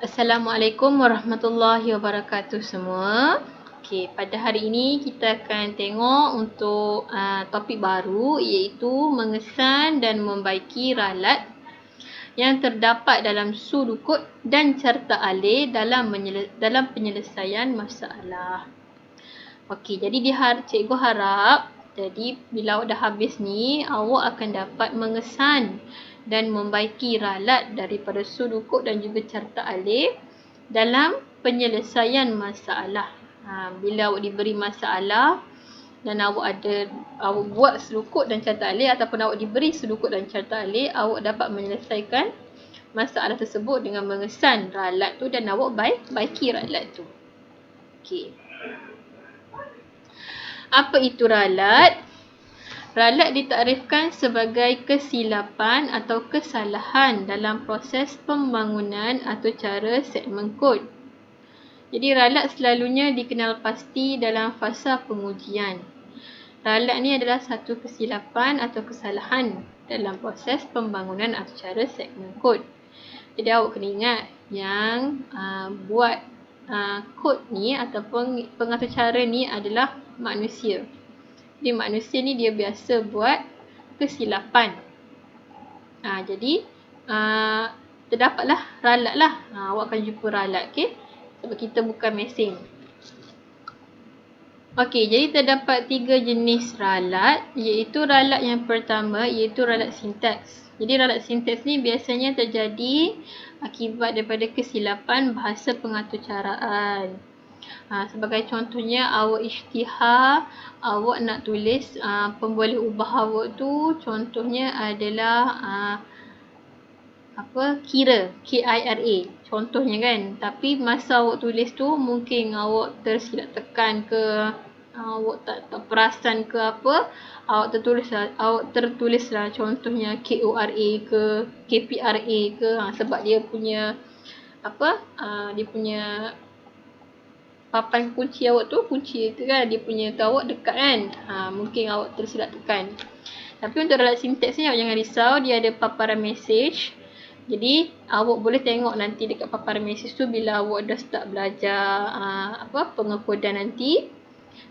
Assalamualaikum warahmatullahi wabarakatuh semua. Okey, pada hari ini kita akan tengok untuk topik baru iaitu mengesan dan membaiki ralat yang terdapat dalam sudukut dan carta alih dalam penyelesaian masalah. Okey, jadi cikgu harap jadi bila awak dah habis ni, awak akan dapat mengesan dan membaiki ralat daripada sudukut dan juga carta alih dalam penyelesaian masalah. Bila awak diberi masalah dan awak buat sudukut dan carta alih ataupun awak diberi sudukut dan carta alih, awak dapat menyelesaikan masalah tersebut dengan mengesan ralat tu dan awak baiki ralat tu. Okey. Apa itu ralat? Ralat ditakrifkan sebagai kesilapan atau kesalahan dalam proses pembangunan atau cara segmen kod. Jadi ralat selalunya dikenal pasti dalam fasa pengujian. Ralat ni adalah satu kesilapan atau kesalahan dalam proses pembangunan atau cara segmen kod. Jadi awak kena ingat yang buat kod ni ataupun pengatur cara ni adalah manusia. Jadi manusia ni dia biasa buat kesilapan. Jadi terdapatlah ralat lah. Awak akan jumpa ralat, okey? Sebab kita bukan mesin. Okey, jadi terdapat 3 jenis ralat, iaitu ralat yang pertama iaitu ralat sintaks. Jadi ralat sintaks ni biasanya terjadi akibat daripada kesilapan bahasa pengaturcaraan. Sebagai contohnya, awak isytihar, awak nak tulis pemboleh ubah awak tu contohnya adalah kira, K-I-R-A contohnya kan. Tapi masa awak tulis tu mungkin awak tersilap tekan ke, awak tak perasan ke apa, awak tertulislah contohnya K-O-R-A ke, K-P-R-A ke, sebab dia punya dia punya papan kunci awak tu, kunci tu kan, dia punya tu awak dekat kan. Mungkin awak tersilap tekan. Tapi untuk ralat sintaks ni awak jangan risau, dia ada paparan mesej. Jadi awak boleh tengok nanti dekat paparan mesej tu bila awak dah start belajar pengekodan nanti.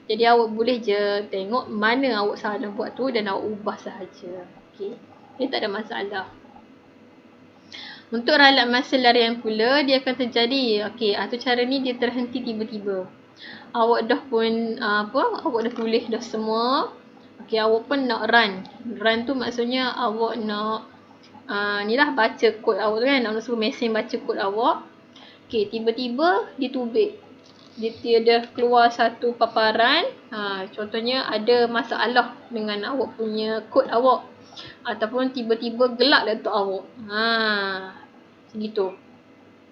Jadi awak boleh je tengok mana awak salah buat tu dan awak ubah sahaja. Okey. Dia tak ada masalah. Untuk ralat masa larian pula, dia akan terjadi, atur cara ni dia terhenti tiba-tiba. Awak dah pun, awak dah tulis dah semua. Awak pun nak run. Run tu maksudnya awak nak, baca kod awak tu kan, nak suruh mesin baca kod awak. Tiba-tiba ditubik. Dia dah keluar satu paparan, contohnya ada masalah dengan awak punya kod awak. Ataupun tiba-tiba gelap laptop awak. Segitu.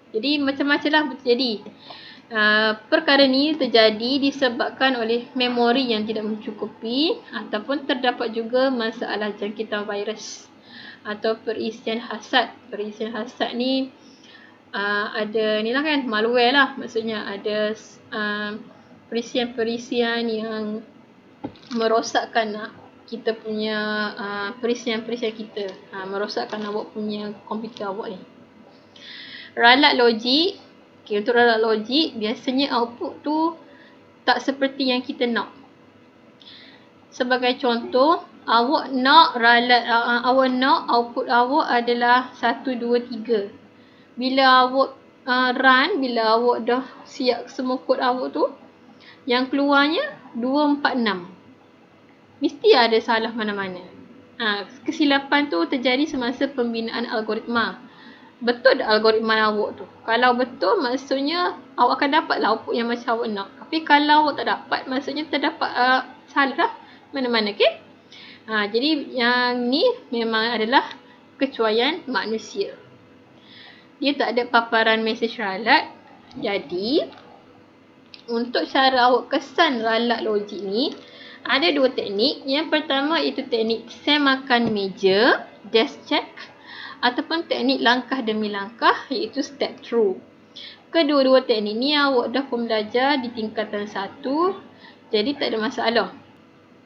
Jadi macam-macam lah terjadi. Perkara ni terjadi disebabkan oleh memori yang tidak mencukupi ataupun terdapat juga masalah jangkitan virus atau perisian hasad. Perisian hasad ni ada ni lah kan, malware lah. Maksudnya ada perisian-perisian yang merosakkan kita punya perisian-perisian kita, merosakkan awak punya komputer awak ni. Ralat logik. Untuk ralat logik, biasanya output tu tak seperti yang kita nak. Sebagai contoh, awak nak output awak adalah 1, 2, 3. Bila awak run, bila awak dah siap semua kod awak tu, yang keluarnya 2, 4, 6. Mesti ada salah mana-mana. Kesilapan tu terjadi semasa pembinaan algoritma. Betul tak algoritma awak tu? Kalau betul, maksudnya awak akan dapatlah output yang macam awak nak. Tapi kalau awak tak dapat, maksudnya terdapat salah mana-mana, okey? Jadi yang ni memang adalah kecuaian manusia. Dia tak ada paparan mesej ralat. Jadi, untuk cara awak kesan ralat logik ni, ada 2 teknik. Yang pertama itu teknik semakan meja, desk check, ataupun teknik langkah demi langkah iaitu step through. Kedua-dua teknik ni awak dah pun belajar di tingkatan 1, jadi tak ada masalah.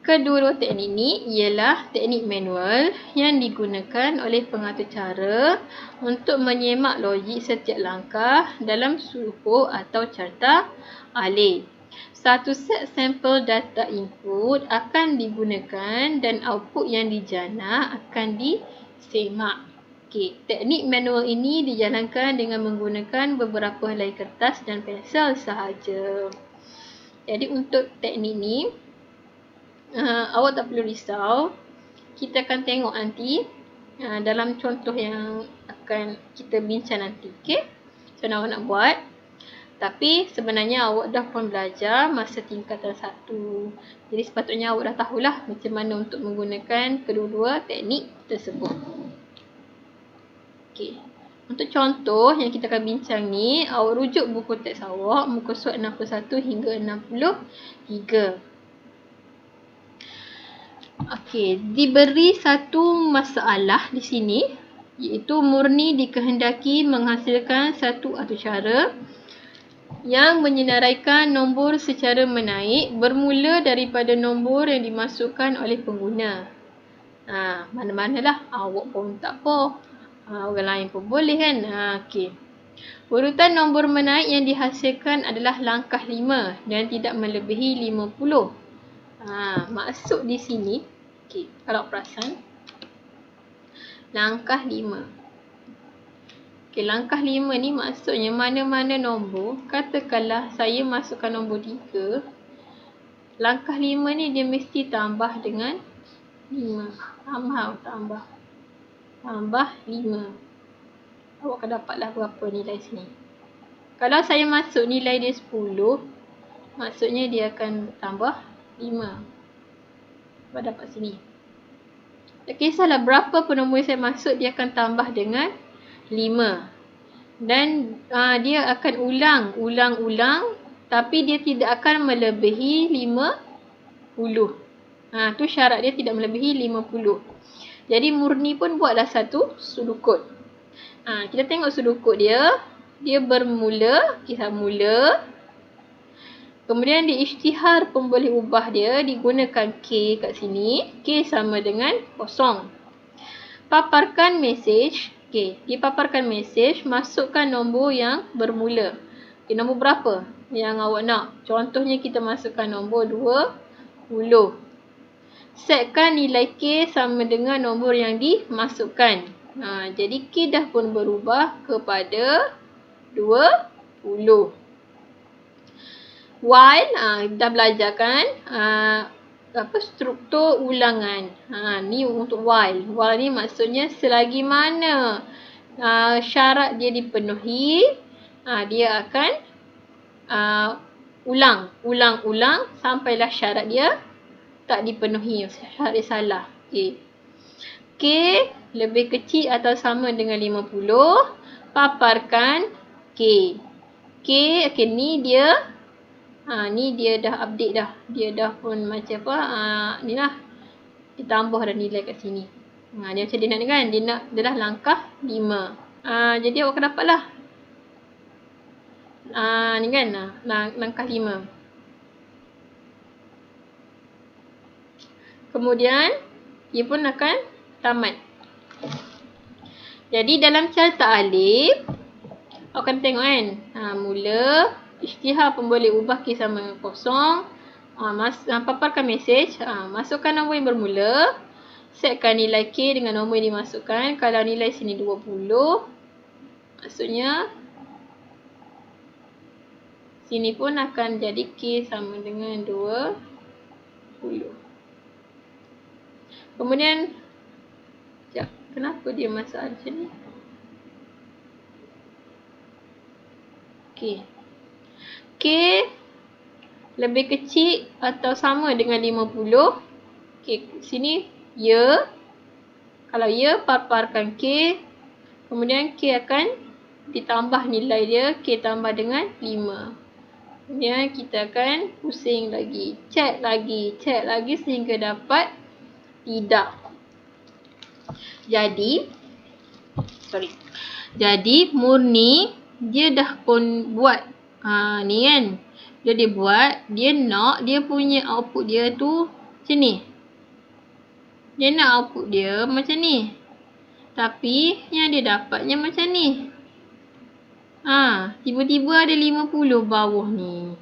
Kedua teknik ni ialah teknik manual yang digunakan oleh pengatur cara untuk menyemak logik setiap langkah dalam suruh atau carta alih. Satu set sampel data input akan digunakan dan output yang dijana akan disemak. Teknik manual ini dijalankan dengan menggunakan beberapa helai kertas dan pensel sahaja. Jadi untuk teknik ni, awak tak perlu risau. Kita akan tengok nanti dalam contoh yang akan kita bincang nanti. So awak nak buat. Tapi sebenarnya awak dah pun belajar masa tingkatan 1. Jadi sepatutnya awak dah tahulah macam mana untuk menggunakan kedua-dua teknik tersebut. Untuk contoh yang kita akan bincang ni, awak rujuk buku teks awak muka surat 61 hingga 63. Diberi satu masalah di sini, iaitu murni dikehendaki menghasilkan satu atur cara yang menyenaraikan nombor secara menaik bermula daripada nombor yang dimasukkan oleh pengguna. Mana-manalah, awak pun tak apa, orang lain pun boleh kan. Urutan nombor menaik yang dihasilkan adalah langkah 5 dan tidak melebihi 50. Maksud di sini, kalau perasan, langkah 5. Langkah 5 ni maksudnya mana-mana nombor, katakanlah saya masukkan nombor 3, langkah 5 ni dia mesti tambah dengan 5. Tambah 5. Awak akan dapatlah berapa nilai sini. Kalau saya masuk nilai dia 10, maksudnya dia akan tambah 5. Awak dapat sini. Tak kisahlah berapa pun nombor yang saya masuk, dia akan tambah dengan 5. Dan dia akan ulang, tapi dia tidak akan melebihi 50. Tu syarat dia tidak melebihi 50. Jadi murni pun buatlah satu sudukut. Kita tengok sudukut dia. Dia bermula, kisah mula. Kemudian di isytihar pemboleh ubah dia digunakan K kat sini. K sama dengan 0. Paparkan mesej. Dipaparkan mesej, masukkan nombor yang bermula. Nombor berapa yang awak nak? Contohnya kita masukkan nombor 20. Setkan nilai K sama dengan nombor yang dimasukkan. Jadi K dah pun berubah kepada 20. While, dah belajar kan? Struktur ulangan. Ni untuk while. While ni maksudnya selagi mana syarat dia dipenuhi, dia akan ulang sampailah syarat dia tak dipenuhi, syarat dia salah. K lebih kecil atau sama dengan 50, paparkan K. Ni dia ni dia dah update dah. Dia dah pun macam apa, ni lah. Ditambah dah nilai kat sini. Dia macam dia nak kan. Dia dah langkah 5. Jadi awak akan dapat lah. Ni kan. Langkah 5. Kemudian, dia pun akan tamat. Jadi dalam carta alif, awak akan tengok kan. Mula. Isytihar pemboleh ubah K sama dengan 0. Paparkan mesej. Masukkan nombor yang bermula. Setkan nilai K dengan nombor yang dimasukkan. Kalau nilai sini 20, maksudnya sini pun akan jadi K sama dengan 20. Kemudian, kenapa dia masalah macam ni? K lebih kecil atau sama dengan 50. Sini ya. Kalau ya, paparkan K. Kemudian K akan ditambah nilai dia. K tambah dengan 5. Kemudian kita akan pusing lagi. Check lagi sehingga dapat tidak. Jadi murni dia dah pun buat ni kan. Dia buat, dia nak dia punya output dia tu Macam ni. Dia nak output dia macam ni. Tapi yang dia dapatnya macam ni. Tiba-tiba ada 50 bawah ni.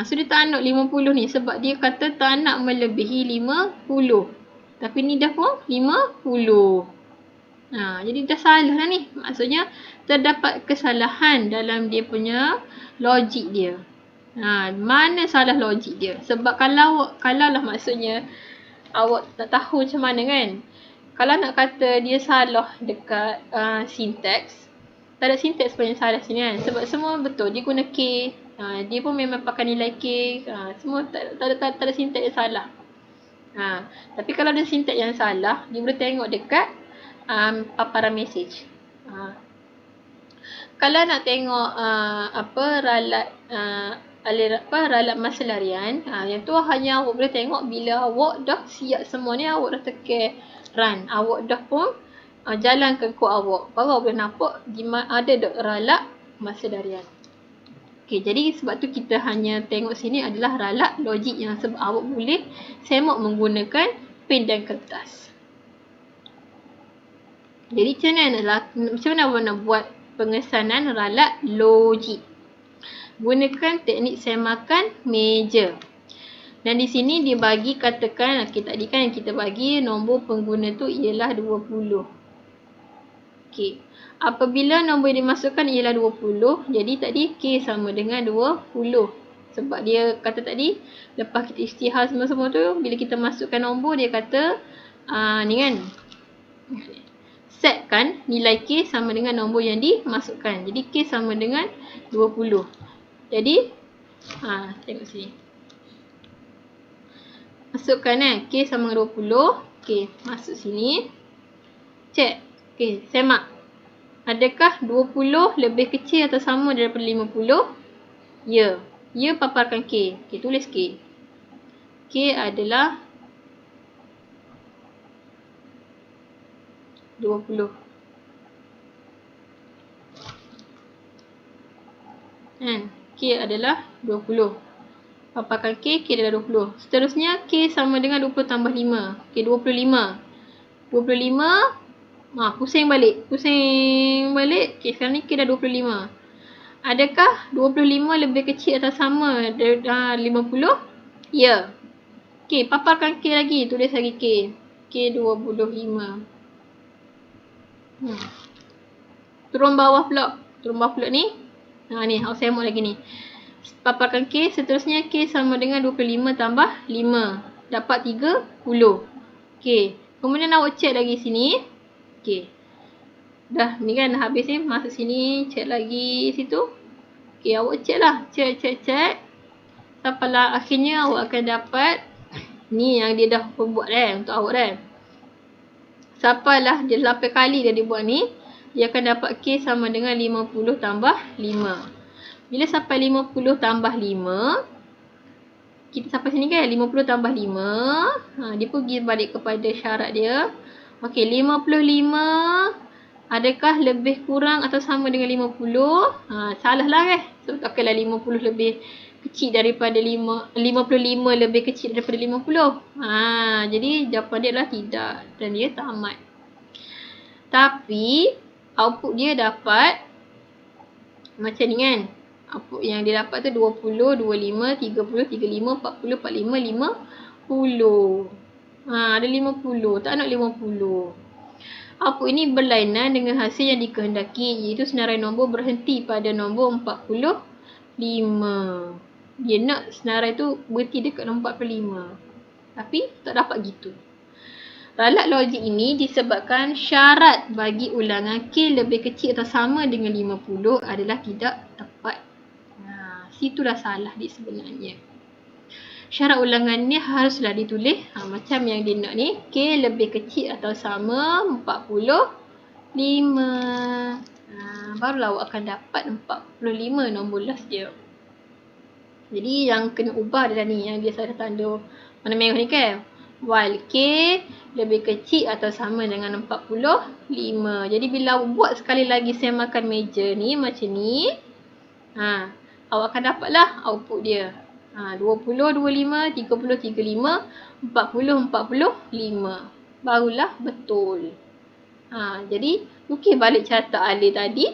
So dia tak nak 50 ni sebab dia kata tak nak melebihi 50. Tapi ni dah pun 50. Jadi dah salah lah ni. Maksudnya terdapat kesalahan dalam dia punya logik dia. Mana salah logik dia? Sebab kalau lah maksudnya awak tak tahu macam mana kan. Kalau nak kata dia salah dekat syntax, tak ada syntax pun yang salah sini kan. Sebab semua betul. Dia guna K. Dia pun memang pakai nilai K. Semua tak ada syntax yang salah. Tapi kalau ada syntax yang salah, dia boleh tengok dekat paparan mesej. Kalau nak tengok ralat masa larian, yang tu hanya awak boleh tengok bila awak dah siap semua ni, awak dah tekan run, awak dah pun jalankan kod awak, baru awak boleh nampak ada ralat masa larian. Jadi sebab tu kita hanya tengok sini adalah ralat logik yang sebab awak boleh semak menggunakan pen dan kertas. Jadi macam mana awak nak buat pengesanan ralat logik? Gunakan teknik semakan meja. Dan di sini dia bagi, katakan tadi kan kita bagi nombor pengguna tu ialah 20. Apabila nombor yang dimasukkan ialah 20, jadi tadi K sama dengan 20. Sebab dia kata tadi, lepas kita isytihar semua tu, bila kita masukkan nombor, dia kata ni kan, setkan nilai K sama dengan nombor yang dimasukkan. Jadi K sama dengan 20. Jadi tengok sini. Masukkan K sama dengan 20. Masuk sini. Cek. Semak. Adakah 20 lebih kecil atau sama daripada 50? Ya. Ya, paparkan K. Tulis K. K adalah 20. K adalah 20. Paparkan K adalah 20. Seterusnya K sama dengan 20 tambah 5. 25. 25. Pusing balik. Sekarang ni K dah 25. Adakah 25 lebih kecil atau sama daripada 50? Ya. Paparkan K lagi. Tulis lagi K. K 25. Turun bawah pula ni. Ni, awak semak lagi ni. Paparkan K, seterusnya K sama dengan 25 tambah 5. Dapat 30. Kemudian awak cek lagi sini. Dah, ni kan habis ni. Masuk sini, cek lagi situ. Awak cek lah. Cek. Sampailah akhirnya awak akan dapat ni yang dia dah buat untuk awak dah. Sampailah dia 8 kali dia buat ni. Dia akan dapat K sama dengan 50 tambah 5. Bila sampai 50 tambah 5, kita sampai sini kan, 50 tambah 5. Dia pergi balik kepada syarat dia. 55. Adakah lebih kurang atau sama dengan 50? Salah lah kan. Sebab takkanlah 50 lebih kecil daripada 55 lebih kecil daripada 50. Jadi jawapan dia adalah tidak. Dan dia tamat. Tapi output dia dapat macam ni kan. Output yang dia dapat tu 20, 25, 30, 35, 40, 45, 50. Ada 50. Tak nak 50. Output ini berlainan dengan hasil yang dikehendaki, iaitu senarai nombor berhenti pada nombor 45. Dia nak senarai tu berhenti dekat nombor 45. Tapi tak dapat gitu. Ralat logik ini disebabkan syarat bagi ulangan K lebih kecil atau sama dengan 50 adalah tidak tepat. Situlah salah dia sebenarnya. Syarat ulangan ni haruslah ditulis macam yang dia nak ni. K lebih kecil atau sama 45. Barulah awak akan dapat 45 nombor last dia. Jadi yang kena ubah adalah ni, yang biasa ada tanda warna merah ni kan. While K lebih kecil atau sama dengan 45. Jadi bila awak buat sekali lagi semakan meja ni macam ni, awak akan dapatlah output dia. 20, 25, 30, 35, 40, 45. Barulah betul. Jadi, ukir balik carta alih tadi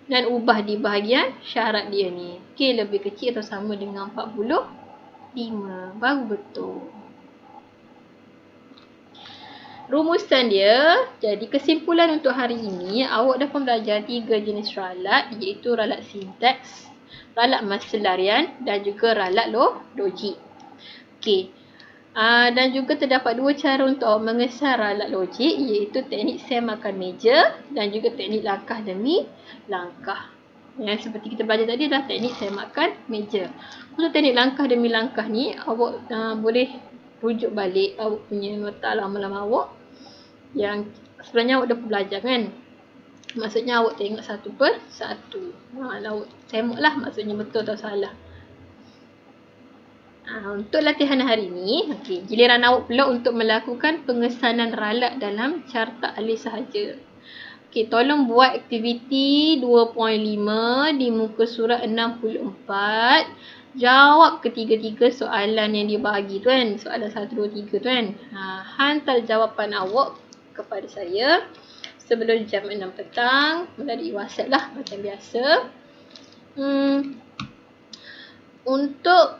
dan ubah di bahagian syarat dia ni. K lebih kecil atau sama dengan 45. Baru betul. Rumusan dia, jadi kesimpulan untuk hari ini, awak dapat belajar 3 jenis ralat, iaitu ralat sintaks, ralat maselarian dan juga ralat logik. Okey. Dan juga terdapat 2 cara untuk awak mengesan ralat logik, iaitu teknik semakan meja dan juga teknik langkah demi langkah. Yang seperti kita belajar tadi adalah teknik semakan meja. Untuk teknik langkah demi langkah ni, awak boleh rujuk balik awak punya nota lama-lama awak yang sebenarnya awak dah belajar kan. Maksudnya awak tengok satu per satu. Awak tengoklah maksudnya betul atau salah. Untuk latihan hari ini, giliran awak pula untuk melakukan pengesanan ralat dalam carta alih sahaja. Tolong buat aktiviti 2.5 di muka surat 64. Jawab ketiga-tiga soalan yang dia bagi tu kan. Soalan 1, 2, 3 tu kan. Hantar jawapan awak kepada saya sebelum jam 6 petang melalui WhatsApp lah macam biasa. Untuk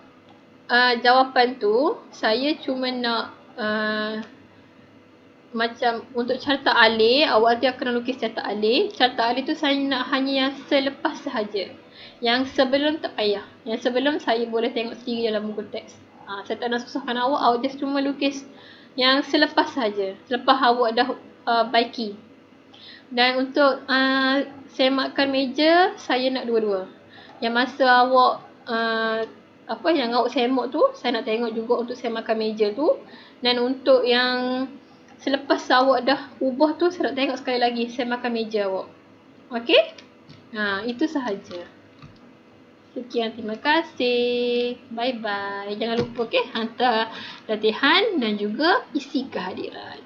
jawapan tu, saya cuma nak macam untuk carta alih, awak nanti akan lukis carta alih. Carta alih tu saya nak hanya yang selepas sahaja. Yang sebelum tak payah. Yang sebelum saya boleh tengok sendiri dalam buku teks. Saya tak nak susahkan awak, awak just cuma lukis yang selepas sahaja. Selepas awak dah baiki. Dan untuk semakan meja, saya nak dua-dua. Yang masa awak yang awak semak tu, saya nak tengok juga untuk semakan meja tu. Dan untuk yang selepas awak dah ubah tu, saya nak tengok sekali lagi semakan meja awak. Okey? Itu sahaja. Sekian, terima kasih. Bye-bye. Jangan lupa hantar latihan dan juga isi kehadiran.